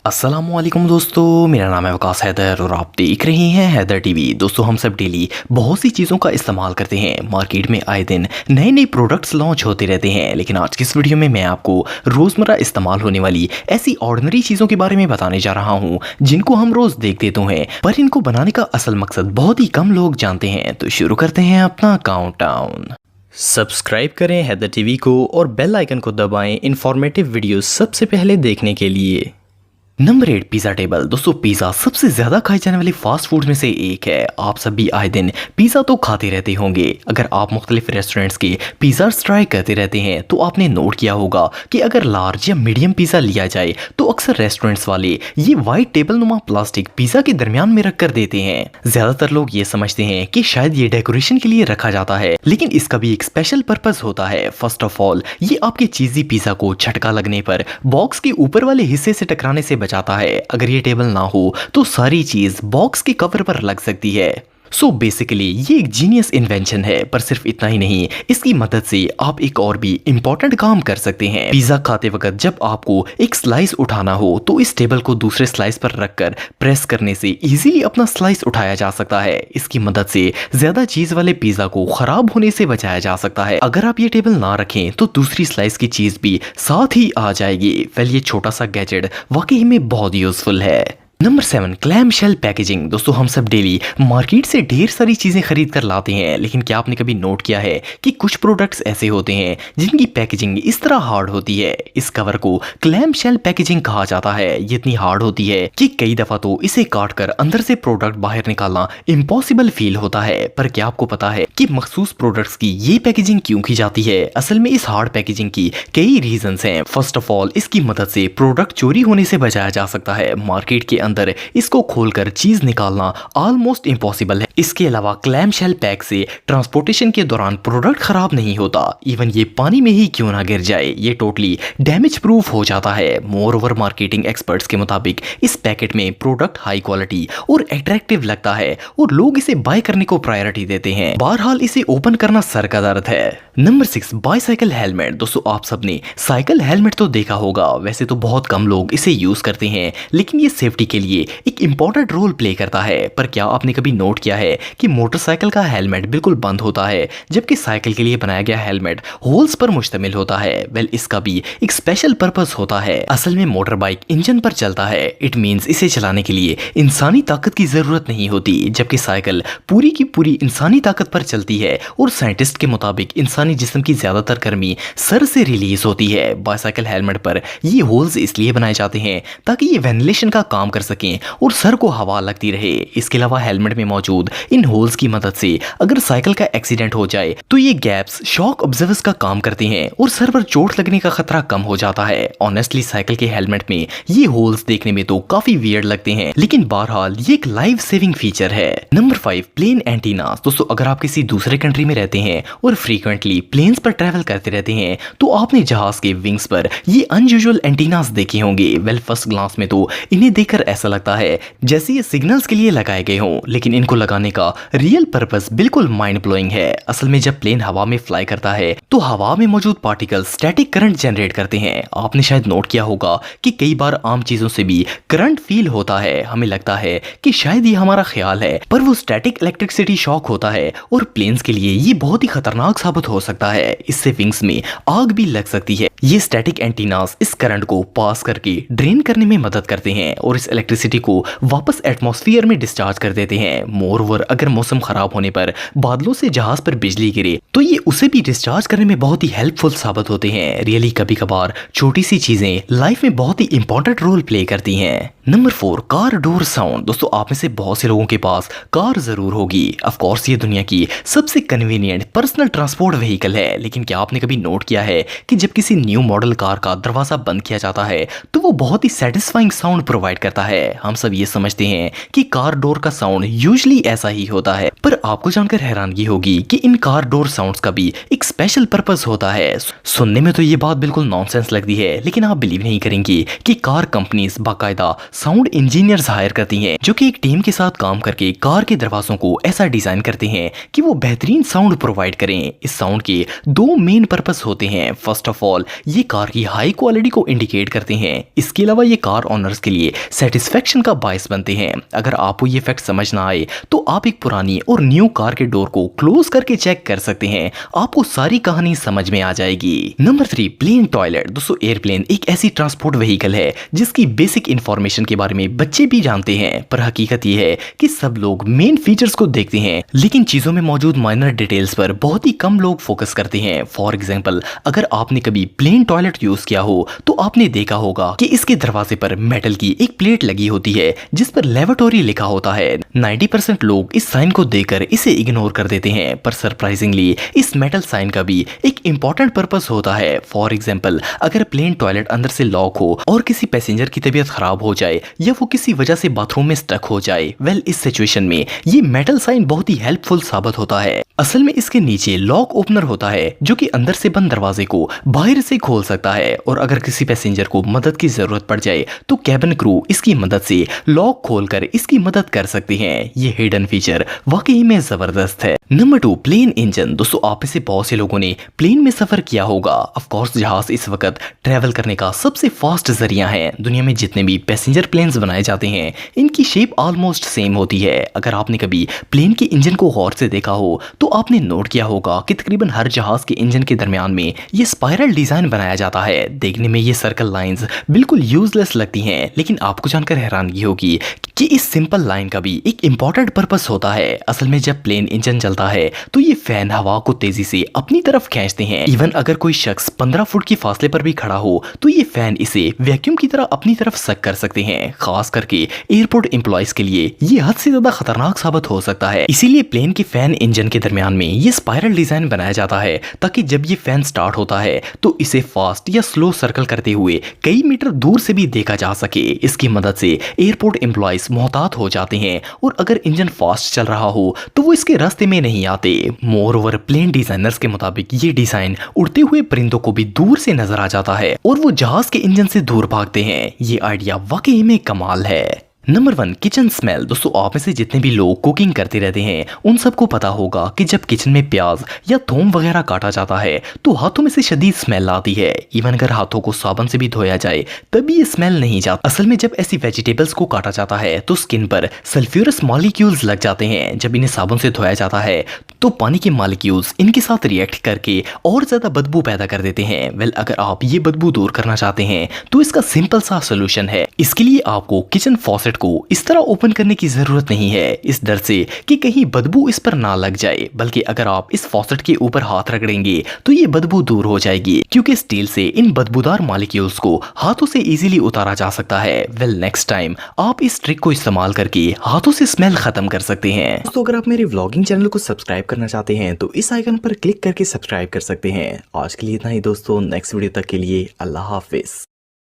अस्सलामुअलैकुम दोस्तों, मेरा नाम है वकास हैदर और आप देख रहे हैं हैदर टीवी। दोस्तों, हम सब डेली बहुत सी चीज़ों का इस्तेमाल करते हैं। मार्केट में आए दिन नए नए प्रोडक्ट्स लॉन्च होते रहते हैं, लेकिन आज की इस वीडियो में मैं आपको रोज़मर्रा इस्तेमाल होने वाली ऐसी ऑर्डिनरी चीज़ों के बारे में बताने जा रहा हूँ जिनको हम रोज़ देखते तो हैं, पर इनको बनाने का असल मकसद बहुत ही कम लोग जानते हैं। तो शुरू करते हैं अपना काउंटडाउन। सब्सक्राइब करें हैदर टीवी को और बेल आइकन को दबाएं इंफॉर्मेटिव वीडियो सबसे पहले देखने के लिए। Number 8, pizza table. दोस्तों, पिज़्ज़ा सबसे ज़्यादा खाई जाने वाली फास्ट फूड में से एक है। आप सब भी आए दिन पिज़्ज़ा तो खाते रहते होंगे। अगर आप मुख्तलिफ रेस्टोरेंट्स के पिज़्ज़ास ट्राई करते रहते हैं तो आपने नोट किया होगा कि अगर लार्ज या मीडियम पिज़्ज़ा लिया जाए तो अक्सर रेस्टोरेंट्स वाले ये वाइट टेबल नुमा प्लास्टिक पिज़्ज़ा के दरमियान में रख कर देते हैं। ज़्यादातर लोग ये समझते हैं कि शायद ये डेकोरेशन के लिए रखा जाता है, लेकिन इसका भी एक स्पेशल पर्पज़ होता है। फर्स्ट ऑफ ऑल, ये आपके चीज़ी पिज़्ज़ा को झटका लगने पर बॉक्स के ऊपर वाले हिस्से से टकराने से बचाता है। अगर ये टेबल ना हो तो सारी चीज बॉक्स के कवर पर लग सकती है। सो बेसिकली ये एक जीनियस इन्वेंशन है। पर सिर्फ इतना ही नहीं, इसकी मदद से आप एक और भी इंपॉर्टेंट काम कर सकते हैं। पिज्जा खाते वक्त जब आपको एक स्लाइस उठाना हो तो इस टेबल को दूसरे स्लाइस पर रखकर प्रेस करने से इजीली अपना स्लाइस उठाया जा सकता है। इसकी मदद से ज्यादा चीज वाले पिज्जा को खराब होने से बचाया जा सकता है। अगर आप ये टेबल ना रखें तो दूसरी स्लाइस की चीज भी साथ ही आ जाएगी। वेल, ये छोटा सा गैजेट वाकई में बहुत यूजफुल है। Number 7, clam shell packaging. दोस्तों, हम सब डेली मार्केट से ढेर सारी चीजें खरीद कर लाते हैं, लेकिन क्या आपने कभी नोट किया है कि कुछ प्रोडक्ट्स ऐसे होते हैं जिनकी पैकेजिंग इस तरह हार्ड होती है। इस कवर को क्लैम शेल पैकेजिंग कहा जाता है। ये इतनी हार्ड होती है कि कई दफा तो इसे काट कर अंदर से प्रोडक्ट बाहर निकालना इम्पॉसिबल फील होता है। पर क्या आपको पता है कि मखसूस प्रोडक्ट्स की ये पैकेजिंग क्यों की जाती है? असल में इस हार्ड पैकेजिंग की कई रीजंस हैं। फर्स्ट ऑफ ऑल, इसकी मदद से प्रोडक्ट चोरी होने से बचाया जा सकता है। मार्केट के अंदर इसको खोलकर चीज निकालना ऑलमोस्ट इम्पॉसिबल है। इसके अलावा क्लैम शेल पैक से ट्रांसपोर्टेशन के दौरान प्रोडक्ट खराब नहीं होता। इवन ये पानी में ही क्यों ना गिर जाए, ये टोटली डैमेज प्रूफ हो जाता है। मोर ओवर, मार्केटिंग एक्सपर्ट्स के मुताबिक इस पैकेट में प्रोडक्ट हाई क्वालिटी और अट्रैक्टिव लगता है और लोग इसे बाय करने को प्रायोरिटी देते हैं। बहरहाल, इसे ओपन करना सर का दर्द है। Number 6, bicycle helmet. दोस्तों, आप सबने साइकिल हेलमेट तो देखा होगा। वैसे तो बहुत कम लोग इसे यूज करते हैं, लेकिन ये सेफ्टी के लिए एक इंपॉर्टेंट रोल प्ले करता है। पर क्या आपने कभी नोट किया है कि मोटरसाइकिल का हेलमेट बिल्कुल बंद होता है, जबकि साइकिल के लिए बनाया गया हेलमेट होल्स पर मुश्तमिल होता है? वेल, इसका भी एक स्पेशल पर्पस होता है। असल में मोटर बाइक इंजन पर चलता है। इट मींस इसे चलाने के लिए इंसानी ताकत की जरूरत नहीं होती, जबकि साइकिल पूरी की पूरी इंसानी ताकत पर चलती है। और साइंटिस्ट के मुताबिक इंसानी जिस्म की ज्यादातर गर्मी सर से रिलीज होती है। बाईसाइकिल हेलमेट पर ये होल्स इसलिए बनाए जाते हैं ताकि ये वेंटिलेशन का काम कर सकें और सर को हवा लगती रहे। इसके अलावा हेलमेट में मौजूद इन होल्स की मदद से अगर साइकिल का एक्सीडेंट हो जाए तो ये गैप्स शॉक ऑब्जर्वर्स का काम करते हैं और सर पर चोट लगने का खतरा कम हो जाता है। ऑनेस्टली, साइकिल के हेलमेट में ये होल्स देखने में तो काफी वियर्ड लगते हैं, लेकिन बहरहाल ये एक लाइफ सेविंग फीचर है। Number 5, plane antennas. दोस्तों, अगर आप किसी दूसरे कंट्री में रहते हैं और फ्रीक्वेंटली प्लेन्स पर ट्रैवल करते रहते हैं तो आपने जहाज के विंग्स पर ये अनयूजुअल एंटीनास देखे होंगे। वेल, फर्स्ट ग्लांस में तो इन्हें देखकर ऐसा लगता है जैसे ये सिग्नल्स के लिए लगाए गए हों, लेकिन इनको लगाने का रियल पर्पस बिल्कुल माइंड ब्लोइंग है। असल में जब प्लेन हवा में फ्लाई करता है तो हवा में मौजूद पार्टिकल्स स्टैटिक करंट जनरेट करते हैं। आपने शायद नोट किया होगा कि कई बार आम चीजों से भी करंट फील होता है। हमें लगता है कि शायद ये हमारा ख्याल है, पर वो स्टैटिक इलेक्ट्रिसिटी शॉक होता है और प्लेन्स के लिए ये बहुत ही खतरनाक साबित हो सकता है। इससे विंग्स में आग भी लग सकती है। ये स्टैटिक एंटीनास इस करंट को पास करके ड्रेन करने में मदद करते हैं और इस इलेक्ट्रिसिटी को वापस एटमॉस्फेयर में डिस्चार्ज कर देते हैं। मोर ओवर, अगर मौसम खराब होने पर बादलों से जहाज पर बिजली गिरे तो ये उसे भी डिस्चार्ज करने में बहुत ही हेल्पफुल साबित होते हैं। रियली, कभी कभार छोटी सी चीजें लाइफ में बहुत ही इंपॉर्टेंट रोल प्ले करती हैं। Number 4, car door sound. दोस्तों, आप में से बहुत से लोगों के पास कार जरूर होगी। ऑफ कोर्स, ये दुनिया की सबसे कन्वीनियंट पर्सनल ट्रांसपोर्ट व्हीकल है, लेकिन क्या आपने कभी नोट किया है कि जब किसी न्यू मॉडल कार का दरवाजा बंद किया जाता है तो वो बहुत ही सेटिस्फाइंग साउंड प्रोवाइड करता है? हम सब ये समझते हैं कि कार डोर का साउंड यूजुअली ऐसा ही होता है, पर आपको जानकर हैरानगी होगी कि इन कार डोर साउंड्स का भी एक स्पेशल पर्पस होता है। सुनने में तो ये बात बिल्कुल नॉनसेंस लगती है, लेकिन आप बिलीव नहीं करेंगे कि कार कंपनीज बाकायदा साउंड इंजीनियर्स हायर करती हैं जो कि एक टीम के साथ काम करके कार के दरवाजों को ऐसा डिजाइन करते हैं कि वो बेहतरीन साउंड प्रोवाइड करें। इस साउंड के दो मेन पर्पस होते हैं। फर्स्ट ऑफ ऑल ये कार की हाई क्वालिटी को इंडिकेट करते हैं। इसके अलावा ये कार ओनर्स के लिए सेटिस्फेक्शन का बायस बनते हैं। अगर आपको ये फैक्ट समझ ना आए तो आप एक पुरानी और न्यू कार के डोर को क्लोज करके चेक कर सकते हैं, आपको सारी कहानी समझ में आ जाएगी। Number 3, plane toilet. दोस्तों एयरप्लेन एक ऐसी ट्रांसपोर्ट व्हीकल है जिसकी बेसिक इंफॉर्मेशन के बारे में बच्चे भी जानते हैं, पर हकीकत यह है कि सब लोग मेन फीचर्स को देखते हैं लेकिन चीजों में मौजूद माइनर डिटेल्स पर बहुत ही कम लोग फोकस करते हैं। फॉर एग्जाम्पल, अगर आपने कभी प्लेन टॉयलेट यूज किया हो तो आपने देखा होगा कि इसके दरवाजे पर मेटल की एक प्लेट लगी होती है जिस पर लेवोरेटरी लिखा होता है। 90% लोग इस साइन को देखकर इसे इग्नोर कर देते हैं, पर सरप्राइजिंगली इस मेटल साइन का भी एक इंपॉर्टेंट पर्पस होता है। फॉर एग्जाम्पल, अगर प्लेन टॉयलेट अंदर से लॉक हो और किसी पैसेंजर की तबीयत खराब हो जाए या वो किसी वजह से बाथरूम में स्टक हो जाए, वेल इस सिचुएशन में ये मेटल साइन बहुत ही हेल्पफुल साबित होता है। असल में इसके नीचे लॉक ओपनर होता है जो कि अंदर से बंद दरवाजे को बाहर से खोल सकता है, और अगर किसी पैसेंजर को मदद की जरूरत पड़ जाए तो कैबिन क्रू इसकी मदद से लॉक खोलकर इसकी मदद कर सकते हैं। ये हिडन फीचर वाकई में जबरदस्त है। Number 2, plane engine. दोस्तों आप में से बहुत से लोगों ने प्लेन में सफर किया होगा। ऑफ कोर्स जहाज इस वक्त ट्रेवल करने का सबसे फास्ट जरिया है। दुनिया में जितने भी पैसेंजर प्लेन्स बनाए जाते हैं इनकी शेप ऑलमोस्ट सेम होती है। अगर आपने कभी प्लेन के इंजन को गौर से देखा हो तो आपने नोट किया होगा कि तकरीबन हर जहाज के इंजन के दरमियान में ये स्पाइरल डिजाइन बनाया जाता है। देखने में ये सर्कल लाइंस बिल्कुल यूजलेस लगती हैं, लेकिन आपको जानकर हैरानगी होगी कि इस सिंपल लाइन का भी एक इंपॉर्टेंट पर्पस होता है। असल में जब प्लेन इंजन चलता है तो ये फैन हवा को तेजी से अपनी तरफ खींचते हैं। इवन अगर कोई शख्स 15 फुट की फासले पर भी खड़ा हो तो ये फैन इसे वैक्यूम की तरह अपनी तरफ सक कर सकते हैं। खास करके एयरपोर्ट एम्प्लॉइज के लिए ये हद से ज्यादा खतरनाक साबित हो सकता है। इसीलिए प्लेन के फैन इंजन के दरमियान में ये स्पाइरल डिजाइन बनाया जाता है ताकि जब ये फैन स्टार्ट होता है तो इसे फास्ट या स्लो सर्कल करते हुए कई मीटर दूर से भी देखा जा सके। इसकी मदद से एयरपोर्ट एम्प्लॉइज मोहतात हो जाते हैं और अगर इंजन फास्ट चल रहा हो तो वो इसके रास्ते में नहीं आते। मोर ओवर प्लेन डिजाइनर्स के मुताबिक ये डिजाइन उड़ते हुए परिंदों को भी दूर से नजर आ जाता है और वो जहाज के इंजन से दूर भागते हैं। ये आइडिया वाकई में कमाल है। Number 1, kitchen smell. दोस्तों आप में से जितने भी लोग कुकिंग करते रहते हैं उन सबको पता होगा कि जब किचन में प्याज या थोम वगैरह काटा जाता है तो हाथों में से शदीद स्मेल आती है। इवन अगर हाथों को साबुन से भी धोया जाए तभी ये स्मेल नहीं जाती। असल में जब ऐसी वेजिटेबल्स को काटा जाता है तो स्किन पर सल्फ्यूरस मॉलिक्यूल्स लग जाते हैं। जब इन्हें साबुन से धोया जाता है तो पानी के मॉलिक्यूल्स इनके साथ रिएक्ट करके और ज्यादा बदबू पैदा कर देते हैं। वेल अगर आप ये बदबू दूर करना चाहते हैं तो इसका सिंपल सा सोल्यूशन है। इसके लिए आपको किचन फॉसेट को इस तरह ओपन करने की जरूरत नहीं है इस डर से कि कहीं बदबू इस पर ना लग जाए, बल्कि अगर आप इस फॉसेट के ऊपर हाथ रगड़ेंगे तो ये बदबू दूर हो जाएगी क्योंकि स्टील से इन बदबूदार मॉलिक्यूल्स को हाथों से इजीली उतारा जा सकता है। वेल नेक्स्ट टाइम आप इस ट्रिक को इस्तेमाल करके हाथों से स्मेल खत्म कर सकते हैं। दोस्तों अगर आप मेरे व्लॉगिंग चैनल को सब्सक्राइब करना चाहते हैं तो इस आइकन पर क्लिक करके सब्सक्राइब कर सकते हैं। आज के लिए इतना ही दोस्तों, नेक्स्ट वीडियो तक के लिए अल्लाह हाफिज।